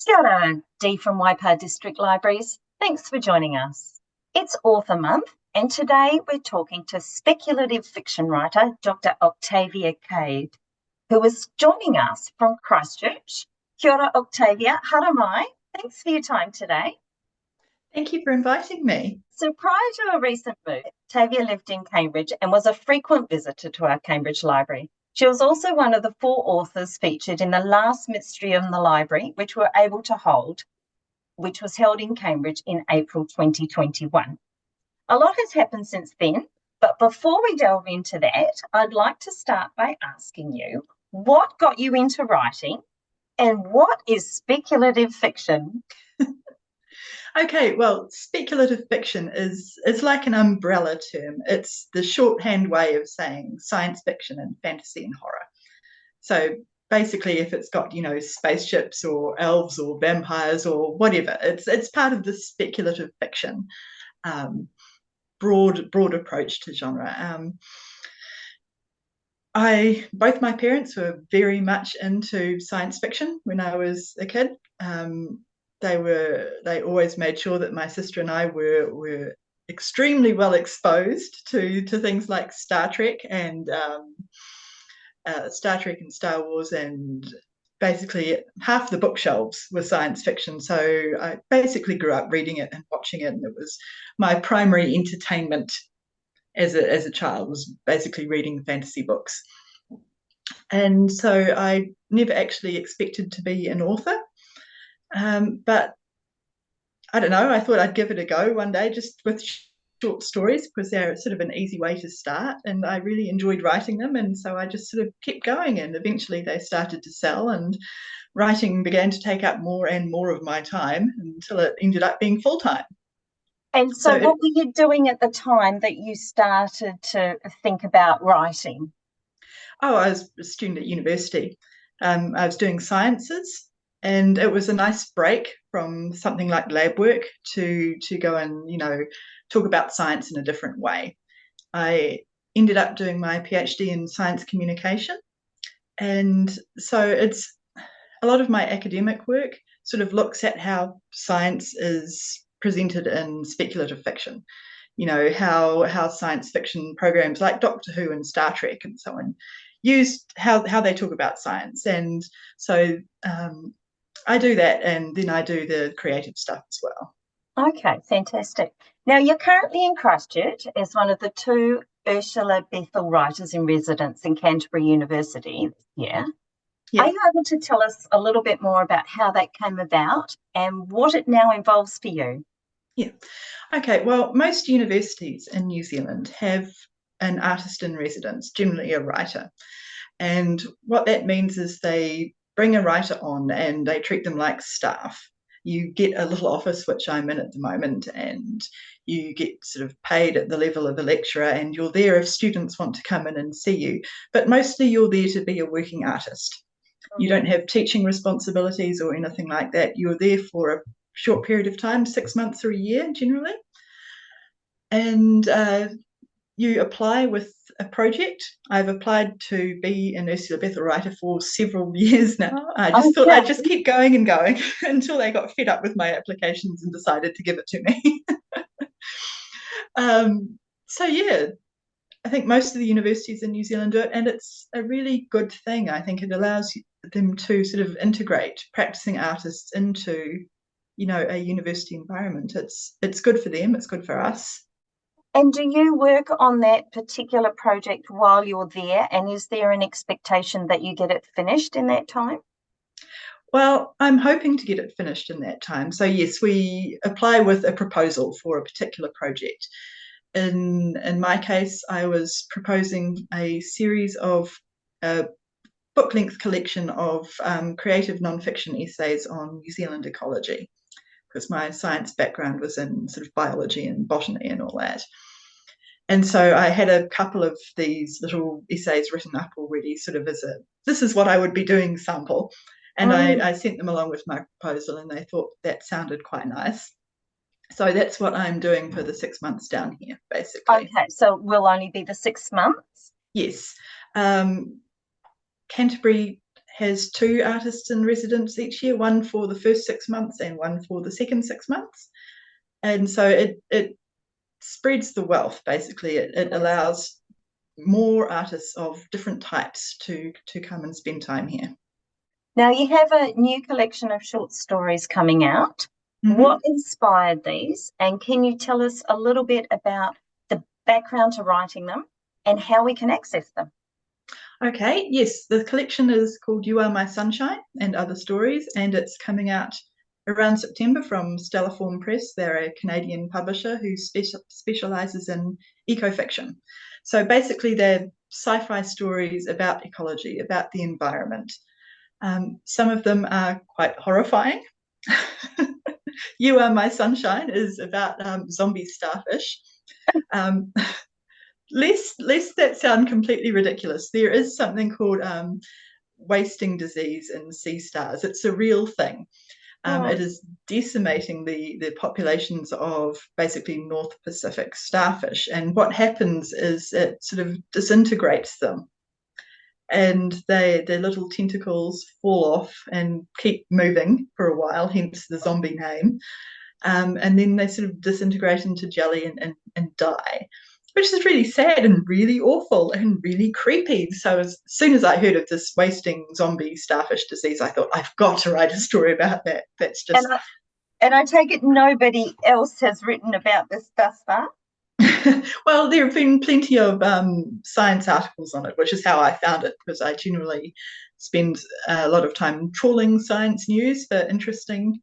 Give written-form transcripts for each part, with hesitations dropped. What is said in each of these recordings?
Kia ora, Dee from Waipa District Libraries. Thanks for joining us. It's Author Month, and today we're talking to speculative fiction writer Dr Octavia Cade, who is joining us from Christchurch. Kia ora, Octavia. Hara mai. Thanks for your time today. Thank you for inviting me. So prior to a recent move, Octavia lived in Cambridge and was a frequent visitor to our Cambridge Library. She was also one of the 4 authors featured in the last Mystery in the Library, which we were able to hold, which was held in Cambridge in April 2021. A lot has happened since then, but before we delve into that, I'd like to start by asking you, what got you into writing and what is speculative fiction? Okay, well, speculative fiction is like an umbrella term. It's the shorthand way of saying science fiction and fantasy and horror. So basically, if it's got, spaceships or elves or vampires or whatever, it's part of the speculative fiction, broad approach to genre. Both my parents were very much into science fiction when I was a kid. They always made sure that my sister and I were extremely well exposed to things like Star Trek and Star Wars, and basically half the bookshelves were science fiction. So I basically grew up reading it and watching it, and it was my primary entertainment as a child, was basically reading fantasy books. And so I never actually expected to be an author. But I don't know, I thought I'd give it a go one day just with short stories, because they're sort of an easy way to start, and I really enjoyed writing them. And so I just sort of kept going, and eventually they started to sell, and writing began to take up more and more of my time until it ended up being full-time. And so what were you doing at the time that you started to think about writing? Oh, I was a student at university. I was doing sciences, and it was a nice break from something like lab work to go and talk about science in a different way. I ended up doing my PhD in science communication, and so it's a lot of my academic work sort of looks at how science is presented in speculative fiction. How science fiction programs like Doctor Who and Star Trek and so on use how they talk about science. And so I do that, and then I do the creative stuff as well. Okay, fantastic. Now, you're currently in Christchurch as one of the 2 Ursula Bethell writers in residence in Canterbury University this year. Yeah. Are you able to tell us a little bit more about how that came about and what it now involves for you? Yeah. Okay, well, most universities in New Zealand have an artist in residence, generally a writer. And what that means is they bring a writer on and they treat them like staff. You get a little office, which I'm in at the moment, and you get sort of paid at the level of a lecturer, and you're there if students want to come in and see you. But mostly you're there to be a working artist. You don't have teaching responsibilities or anything like that. You're there for a short period of time, 6 months or a year generally. And you apply with a project. I've applied to be an Ursula Bethell writer for several years now. I just thought I'd just keep going and going until they got fed up with my applications and decided to give it to me. So yeah, I think most of the universities in New Zealand do it, and it's a really good thing. I think it allows them to sort of integrate practicing artists into, a university environment. It's good for them, it's good for us. And do you work on that particular project while you're there? And is there an expectation that you get it finished in that time? Well, I'm hoping to get it finished in that time. So yes, we apply with a proposal for a particular project. In my case, I was proposing a series of book-length collection of creative non-fiction essays on New Zealand ecology, because my science background was in sort of biology and botany and all that. And so I had a couple of these little essays written up already, sort of as this is what I would be doing sample. And I sent them along with my proposal, and they thought that sounded quite nice. So that's what I'm doing for the 6 months down here, basically. Okay, so it will only be the 6 months? Yes. Canterbury has 2 artists in residence each year, one for the first 6 months and one for the second 6 months. And so it spreads the wealth, basically. It allows more artists of different types to come and spend time here. Now, you have a new collection of short stories coming out. Mm-hmm. What inspired these? And can you tell us a little bit about the background to writing them and how we can access them? Okay, yes, the collection is called You Are My Sunshine and Other Stories, and it's coming out around September from Stellarform Press. They're a Canadian publisher who specialises in ecofiction. So basically they're sci-fi stories about ecology, about the environment. Some of them are quite horrifying. You Are My Sunshine is about zombie starfish. Lest that sound completely ridiculous, there is something called wasting disease in sea stars. It's a real thing. It is decimating the populations of basically North Pacific starfish. And what happens is it sort of disintegrates them. And their little tentacles fall off and keep moving for a while, hence the zombie name. And then they sort of disintegrate into jelly and die, which is really sad and really awful and really creepy. So as soon as I heard of this wasting zombie starfish disease, I thought, I've got to write a story about that. That's just... And I take it nobody else has written about this thus far? Well, there have been plenty of science articles on it, which is how I found it, because I generally spend a lot of time trawling science news for interesting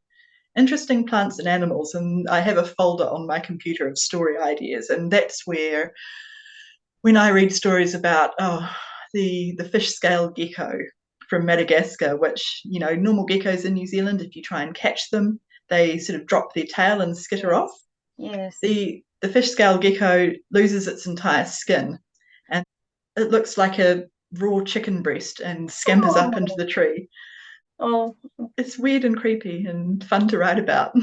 plants and animals, and I have a folder on my computer of story ideas, and that's where, when I read stories about the fish scale gecko from Madagascar, which, you know, normal geckos in New Zealand, if you try and catch them, they sort of drop their tail and skitter off. Yes. The fish scale gecko loses its entire skin, and it looks like a raw chicken breast and scampers up into the tree. Oh, it's weird and creepy and fun to write about.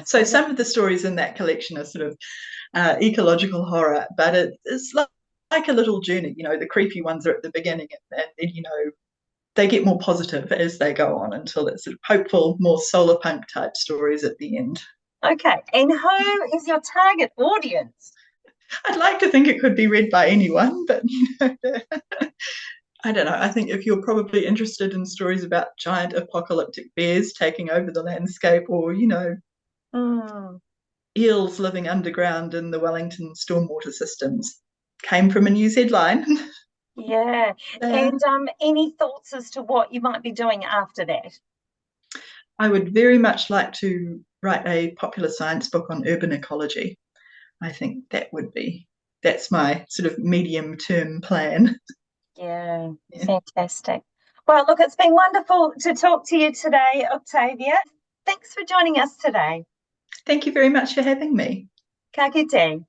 So some of the stories in that collection are sort of ecological horror, but it's like a little journey. You know, the creepy ones are at the beginning, and then, you know, they get more positive as they go on until it's sort of hopeful, more solar punk type stories at the end. Okay, and who is your target audience? I'd like to think it could be read by anyone, but you know, I don't know. I think if you're probably interested in stories about giant apocalyptic bears taking over the landscape, or, you know, eels living underground in the Wellington stormwater systems, came from a news headline. Yeah. And any thoughts as to what you might be doing after that? I would very much like to write a popular science book on urban ecology. I think that's my sort of medium-term plan. Yeah, fantastic. Well, look, it's been wonderful to talk to you today, Octavia. Thanks for joining us today. Thank you very much for having me. Ka kite.